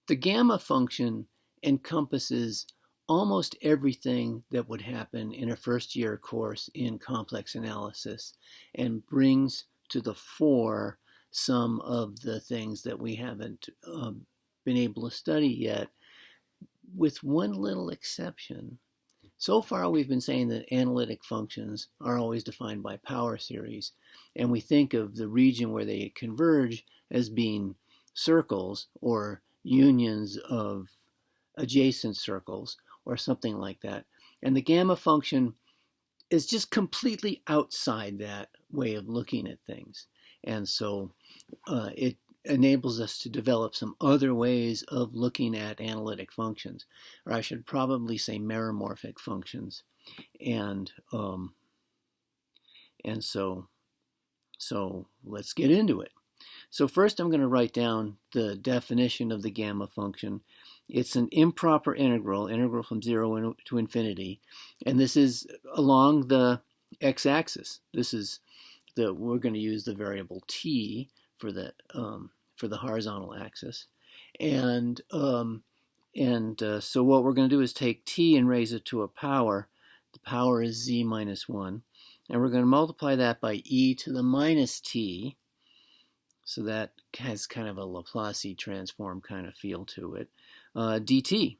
The gamma function encompasses almost everything that would happen in a first year course in complex analysis and brings to the fore some of the things that we haven't been able to study yet, with one little exception. So far, we've been saying that analytic functions are always defined by power series, and we think of the region where they converge as being circles or unions of adjacent circles or something like that. And the gamma function is just completely outside that way of looking at things. And so it enables us to develop some other ways of looking at analytic functions, or I should probably say meromorphic functions. And and so let's get into it. So first I'm going to write down the definition of the gamma function. It's an improper integral from 0 to infinity, and this is along the x-axis. We're going to use the variable t for the horizontal axis, and so what we're going to do is take t and raise it to a power. The power is z minus 1, and we're going to multiply that by e to the minus t. So that has kind of a Laplace transform kind of feel to it, dt.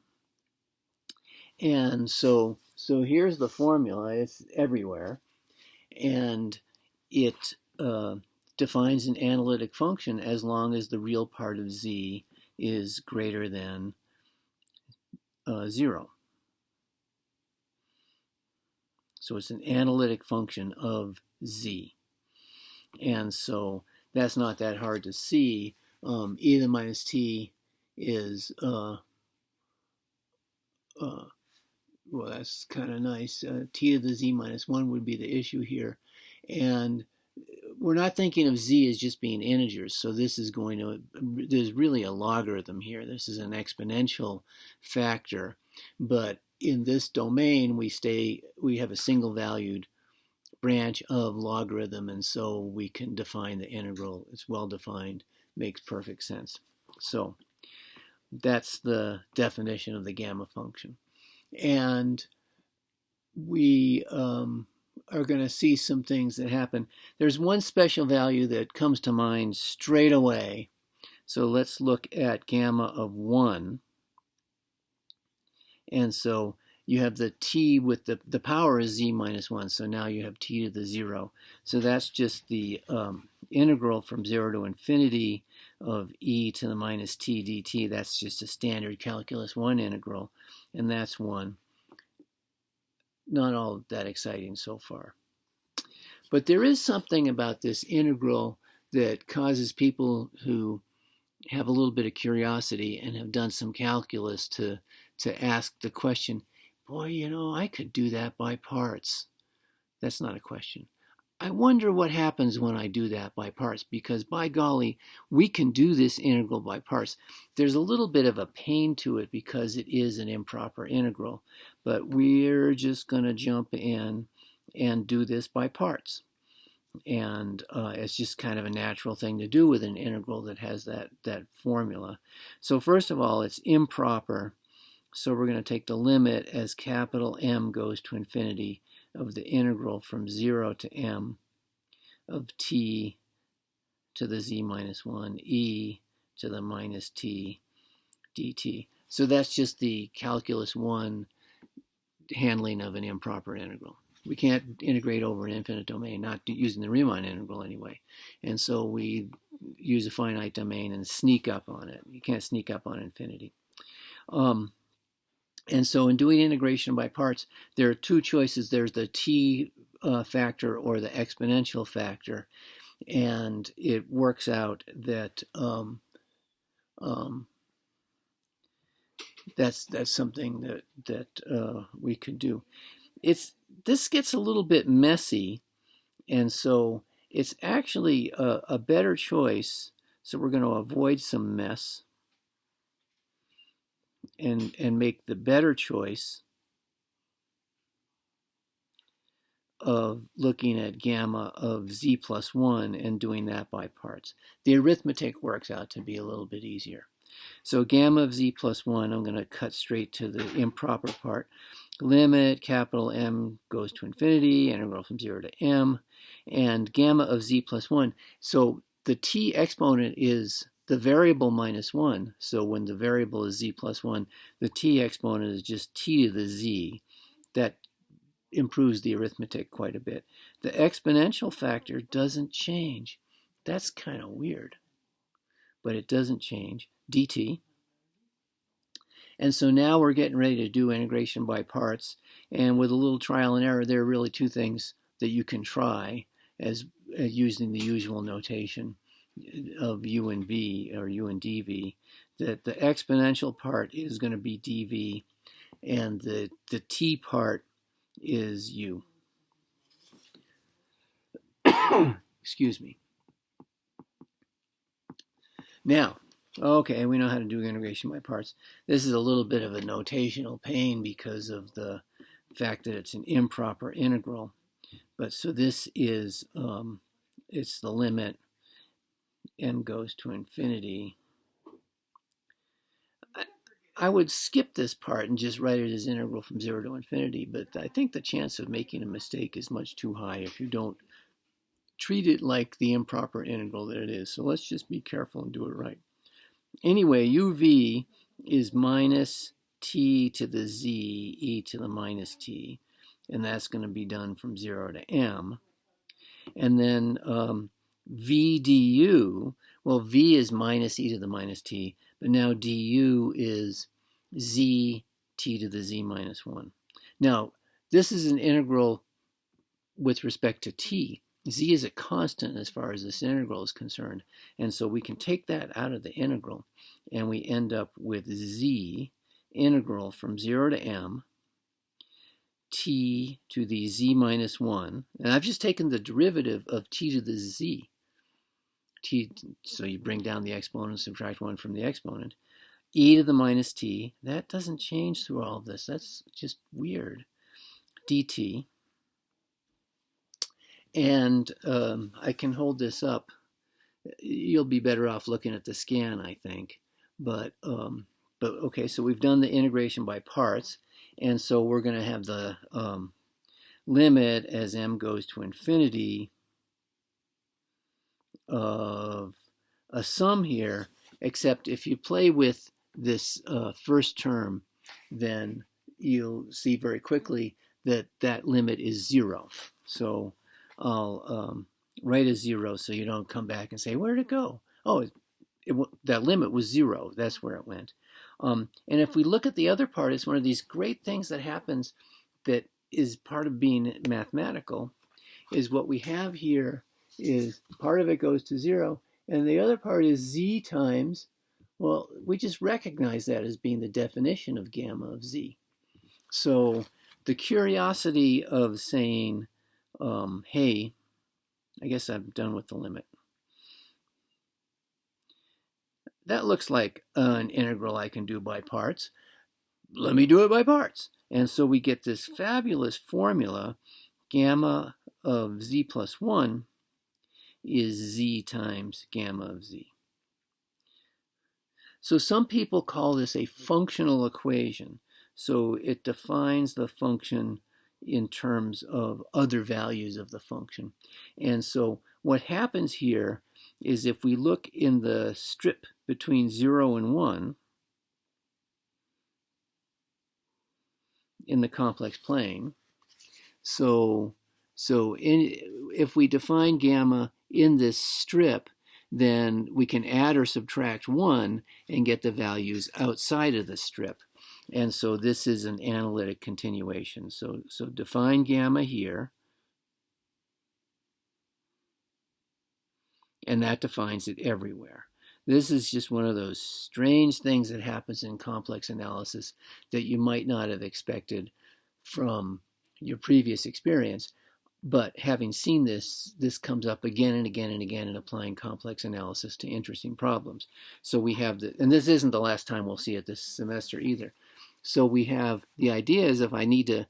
And so here's the formula. It's everywhere, and it defines an analytic function as long as the real part of z is greater than 0. So it's an analytic function of z. And so that's not that hard to see. E to the minus t is, well, that's kind of nice. T to the z minus 1 would be the issue here. And we're not thinking of z as just being integers. So this is there's really a logarithm here. This is an exponential factor. But in this domain, we have a single valued branch of logarithm, and so we can define the integral. It's well defined, makes perfect sense. So that's the definition of the gamma function. And we are going to see some things that happen. There's one special value that comes to mind straight away. So let's look at gamma of 1. And so you have the t with the power is z minus 1, so now you have t to the 0. So that's just the integral from 0 to infinity of e to the minus t dt. That's just a standard calculus 1 integral, and that's 1. Not all that exciting so far. But there is something about this integral that causes people who have a little bit of curiosity and have done some calculus to ask the question, boy, I could do that by parts. That's not a question. I wonder what happens when I do that by parts, because by golly, we can do this integral by parts. There's a little bit of a pain to it because it is an improper integral, but we're just going to jump in and do this by parts. And it's just kind of a natural thing to do with an integral that has that formula. So first of all, it's improper. So we're going to take the limit as capital M goes to infinity of the integral from 0 to m of t to the z minus 1 e to the minus t dt. So that's just the calculus 1 handling of an improper integral. We can't integrate over an infinite domain, not using the Riemann integral anyway. And so we use a finite domain and sneak up on it. You can't sneak up on infinity. And so in doing integration by parts, there are two choices. There's the t factor or the exponential factor. And it works out that that's something that we could do. This gets a little bit messy, and so it's actually a better choice. So we're going to avoid some mess and make the better choice of looking at gamma of z plus 1 and doing that by parts. The arithmetic works out to be a little bit easier. So gamma of z plus 1, I'm going to cut straight to the improper part. Limit capital M goes to infinity, integral from 0 to m, and gamma of z plus 1. So the t exponent is the variable minus 1. So when the variable is z plus 1, the t exponent is just t to the z. That improves the arithmetic quite a bit. The exponential factor doesn't change. That's kind of weird, but it doesn't change. dt. And so now we're getting ready to do integration by parts. And with a little trial and error, there are really two things that you can try as using the usual notation of u and v, or u and dv, that the exponential part is going to be dv, and the t part is u. Excuse me. Now, okay, we know how to do integration by parts. This is a little bit of a notational pain because of the fact that it's an improper integral. But so this is, it's the limit m goes to infinity. I would skip this part and just write it as integral from 0 to infinity, but I think the chance of making a mistake is much too high if you don't treat it like the improper integral that it is. So let's just be careful and do it right. Anyway, uv is minus t to the z e to the minus t, and that's going to be done from 0 to m. And then v du, well, v is minus e to the minus t, but now du is z t to the z minus 1. Now, this is an integral with respect to t. Z is a constant as far as this integral is concerned. And so we can take that out of the integral, and we end up with z integral from 0 to m t to the z minus 1. And I've just taken the derivative of t to the z. T, so you bring down the exponent, subtract 1 from the exponent. E to the minus t, that doesn't change through all of this. That's just weird. dt. And I can hold this up. You'll be better off looking at the scan, I think. But okay, so we've done the integration by parts. And so we're going to have the limit as m goes to infinity of a sum here, except if you play with this first term, then you'll see very quickly that that limit is 0. So I'll write a 0 so you don't come back and say, where'd it go? Oh, that limit was 0. That's where it went. And if we look at the other part, it's one of these great things that happens that is part of being mathematical, is what we have here is part of it goes to 0, and the other part is z times, well, we just recognize that as being the definition of gamma of z. So the curiosity of saying, hey, I guess I'm done with the limit. That looks like an integral I can do by parts. Let me do it by parts. And so we get this fabulous formula, gamma of z plus 1 is z times gamma of z. So some people call this a functional equation. So it defines the function in terms of other values of the function. And so what happens here is if we look in the strip between 0 and 1 in the complex plane, if we define gamma in this strip, then we can add or subtract 1 and get the values outside of the strip. And so this is an analytic continuation. So define gamma here, and that defines it everywhere. This is just one of those strange things that happens in complex analysis that you might not have expected from your previous experience. But having seen this, this comes up again and again and again in applying complex analysis to interesting problems. So we have and this isn't the last time we'll see it this semester either. So we have the idea is if I need to,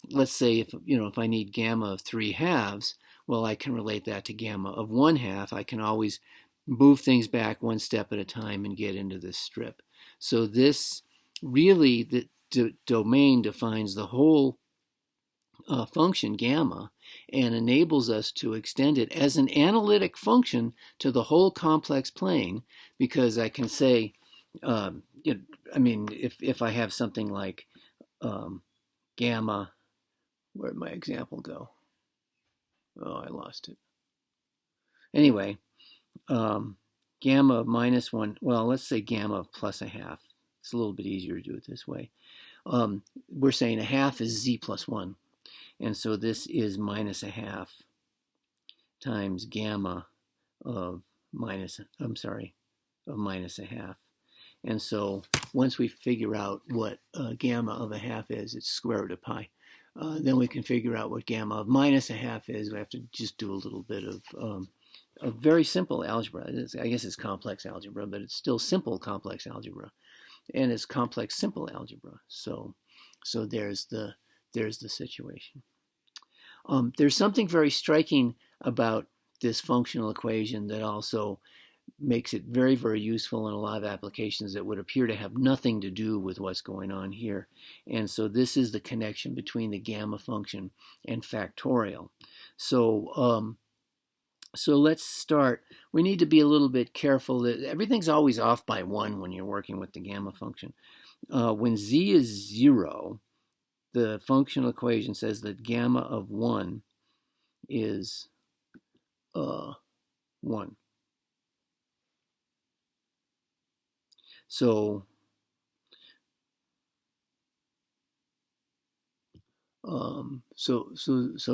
let's say if I need gamma of 3 halves, well, I can relate that to gamma of 1 half. I can always move things back one step at a time and get into this strip. So this really, the domain defines the whole function gamma and enables us to extend it as an analytic function to the whole complex plane, because I can say, I mean, if I have something like gamma, where'd my example go? Oh, I lost it. Anyway, gamma of -1, well, let's say gamma of +1/2. It's a little bit easier to do it this way. We're saying 1/2 is z plus 1. And so this is -1/2 times gamma of -1/2. And so once we figure out what gamma of 1/2 is, it's square root of pi. Then we can figure out what gamma of -1/2 is. We have to just do a little bit of a very simple algebra. I guess it's complex algebra, but it's still simple complex algebra, and it's complex simple algebra. So there's the situation. There's something very striking about this functional equation that also makes it very, very useful in a lot of applications that would appear to have nothing to do with what's going on here. And so this is the connection between the gamma function and factorial. So let's start. We need to be a little bit careful that everything's always off by 1 when you're working with the gamma function. When z is 0, the functional equation says that gamma of 1 is 1. So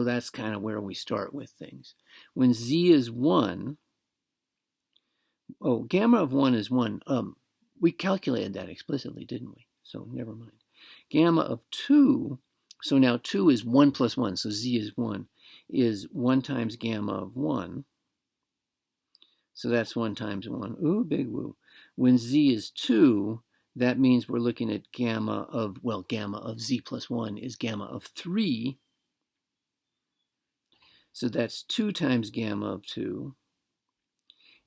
that's kind of where we start with things. When z is 1, gamma of 1 is 1. We calculated that explicitly, didn't we? So never mind. Gamma of 2, so now 2 is 1 plus 1, so z is 1, is 1 times gamma of 1. So that's 1 times 1. Ooh, big woo. When z is 2, that means we're looking at gamma of z plus 1 is gamma of 3. So that's 2 times gamma of 2.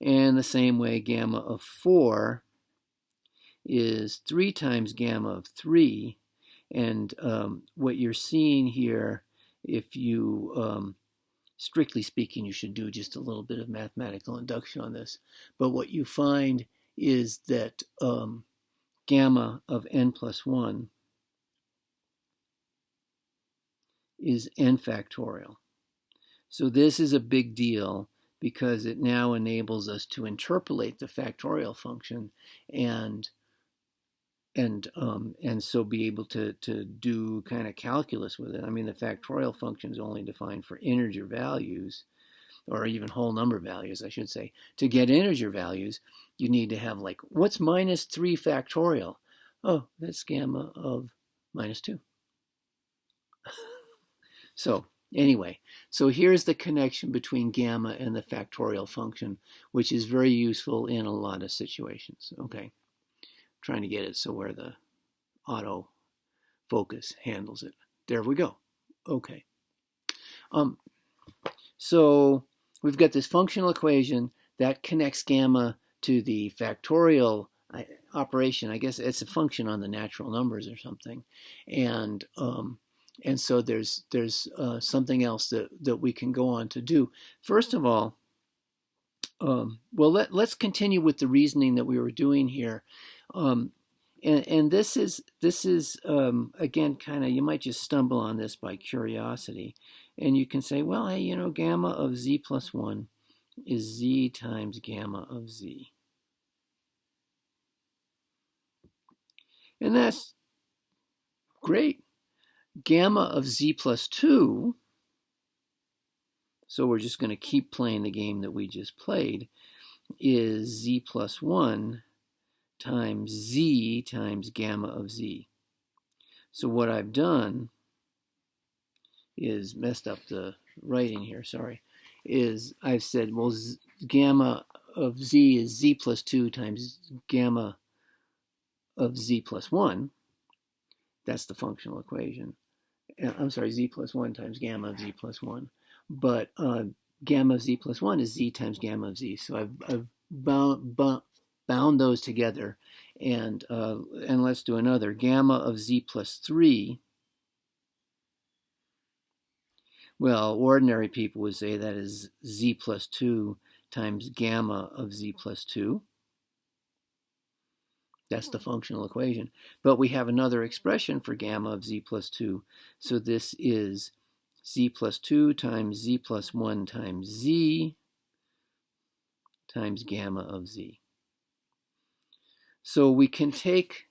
And the same way, gamma of 4 is 3 times gamma of 3. And what you're seeing here, if you, strictly speaking, you should do just a little bit of mathematical induction on this. But what you find is that gamma of n plus 1 is n factorial. So this is a big deal because it now enables us to interpolate the factorial function and so be able to do kind of calculus with it. I mean, the factorial function is only defined for integer values, or even whole number values, I should say. To get integer values, you need to have like, what's -3 factorial? Oh, that's gamma of -2. So anyway, so here's the connection between gamma and the factorial function, which is very useful in a lot of situations. Okay. Trying to get it so where the auto focus handles it. There we go. Okay. So we've got this functional equation that connects gamma to the factorial operation. I guess it's a function on the natural numbers or something. And so there's something else that we can go on to do. First of all, let's continue with the reasoning that we were doing here. And this is again, kind of, you might just stumble on this by curiosity, and you can say, well, hey, gamma of z plus 1 is z times gamma of z. And that's great. Gamma of z plus 2, so we're just going to keep playing the game that we just played, is z plus 1 times z times gamma of z. So what I've done is messed up the writing here, sorry, is I've said, well, gamma of z is z plus 2 times gamma of z plus 1. That's the functional equation. I'm sorry, z plus 1 times gamma of z plus 1. But gamma of z plus 1 is z times gamma of z. So I've bound those together, and let's do another. Gamma of z plus 3. Well, ordinary people would say that is z plus 2 times gamma of z plus 2. That's the functional equation. But we have another expression for gamma of z plus 2. So this is z plus 2 times z plus 1 times z times gamma of z. So we can take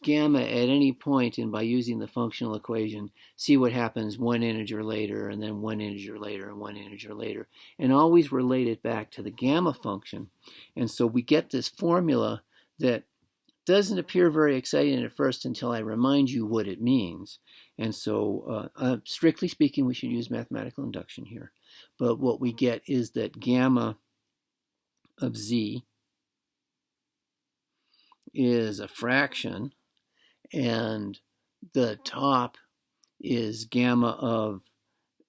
gamma at any point, and by using the functional equation, see what happens one integer later, and then one integer later, and one integer later, and always relate it back to the gamma function. And so we get this formula that doesn't appear very exciting at first until I remind you what it means. And so strictly speaking, we should use mathematical induction here. But what we get is that gamma of z is a fraction, and the top is gamma of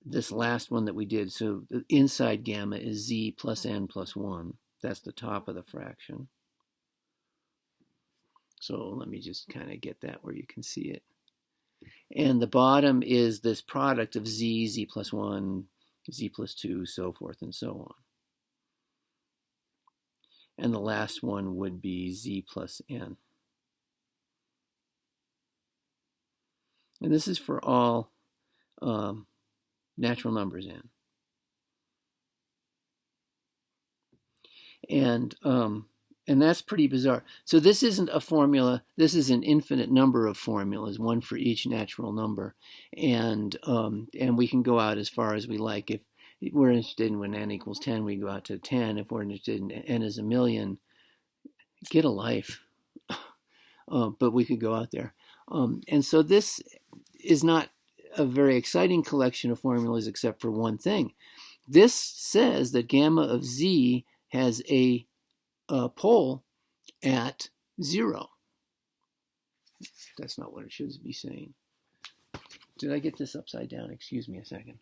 this last one that we did. So the inside gamma is z plus n plus 1. That's the top of the fraction. So let me just kind of get that where you can see it. And the bottom is this product of z, z plus 1, z plus 2, so forth and so on. And the last one would be z plus n. And this is for all natural numbers n. And that's pretty bizarre. So this isn't a formula. This is an infinite number of formulas, one for each natural number. And we can go out as far as we like. If we're interested in when n equals 10, we go out to 10. If we're interested in n is a million, get a life. But we could go out there. And so this is not a very exciting collection of formulas except for one thing. This says that gamma of z has a pole at 0. That's not what it should be saying. Did I get this upside down? Excuse me a second.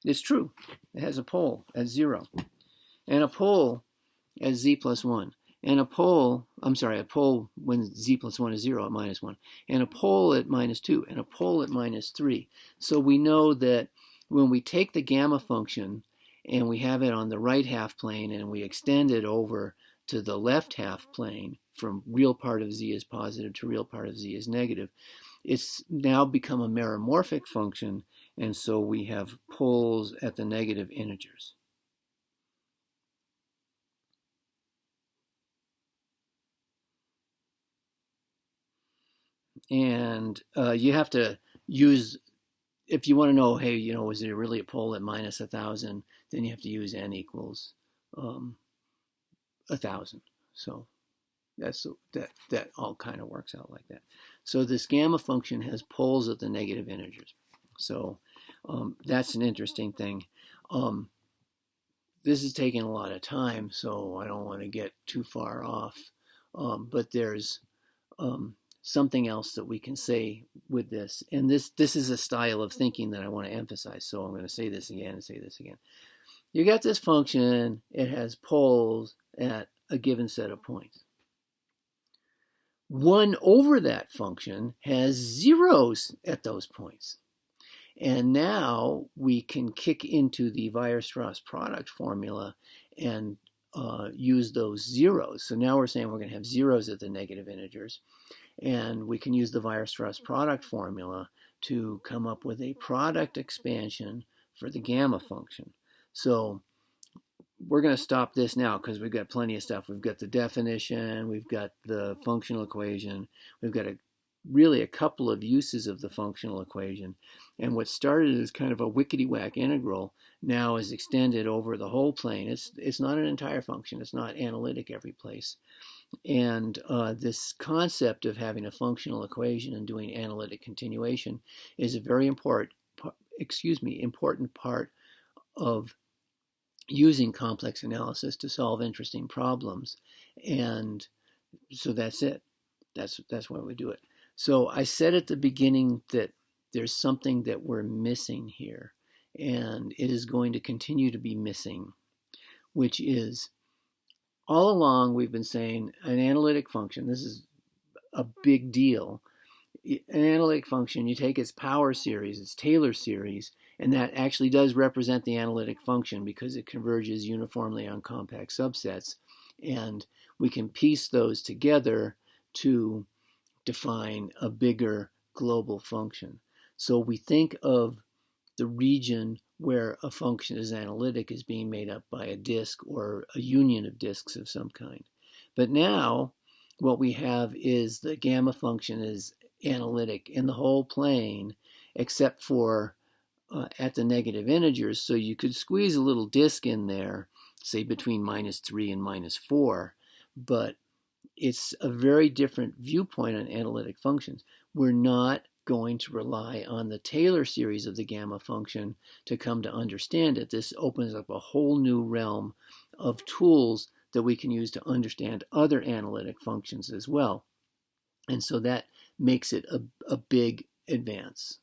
It's true. It has a pole at 0. And a pole at z plus 1. And a pole when z plus 1 is 0 at minus 1. And a pole at minus 2. And a pole at minus 3. So we know that when we take the gamma function and we have it on the right half plane and we extend it over to the left half plane from real part of z is positive to real part of z is negative, it's now become a meromorphic function, and so we have poles at the negative integers. And you have to use, if you want to know, hey, is there really a pole at minus 1,000? Then you have to use n equals 1,000. So that all kind of works out like that. So this gamma function has poles at the negative integers. So that's an interesting thing. This is taking a lot of time, so I don't want to get too far off. But there's something else that we can say with this. And this is a style of thinking that I want to emphasize. So I'm going to say this again and say this again. You got this function. It has poles at a given set of points. 1 over that function has zeros at those points. And now we can kick into the Weierstrass product formula and use those zeros. So now we're saying we're going to have zeros at the negative integers. And we can use the Weierstrass product formula to come up with a product expansion for the gamma function. So we're going to stop this now because we've got plenty of stuff. We've got the definition, we've got the functional equation, we've got really a couple of uses of the functional equation. And what started as kind of a wickety-whack integral now is extended over the whole plane. It's not an entire function. It's not analytic every place. And this concept of having a functional equation and doing analytic continuation is a very important part of using complex analysis to solve interesting problems. And so that's it. That's why we do it. So I said at the beginning that there's something that we're missing here, and it is going to continue to be missing, which is all along we've been saying an analytic function, this is a big deal. An analytic function, you take its power series, its Taylor series, and that actually does represent the analytic function because it converges uniformly on compact subsets. And we can piece those together to define a bigger global function. So we think of the region where a function is analytic as being made up by a disk or a union of disks of some kind. But now what we have is the gamma function is analytic in the whole plane except for at the negative integers. So you could squeeze a little disk in there, say between -3 and -4, but it's a very different viewpoint on analytic functions. We're not going to rely on the Taylor series of the gamma function to come to understand it. This opens up a whole new realm of tools that we can use to understand other analytic functions as well. And so that makes it a big advance.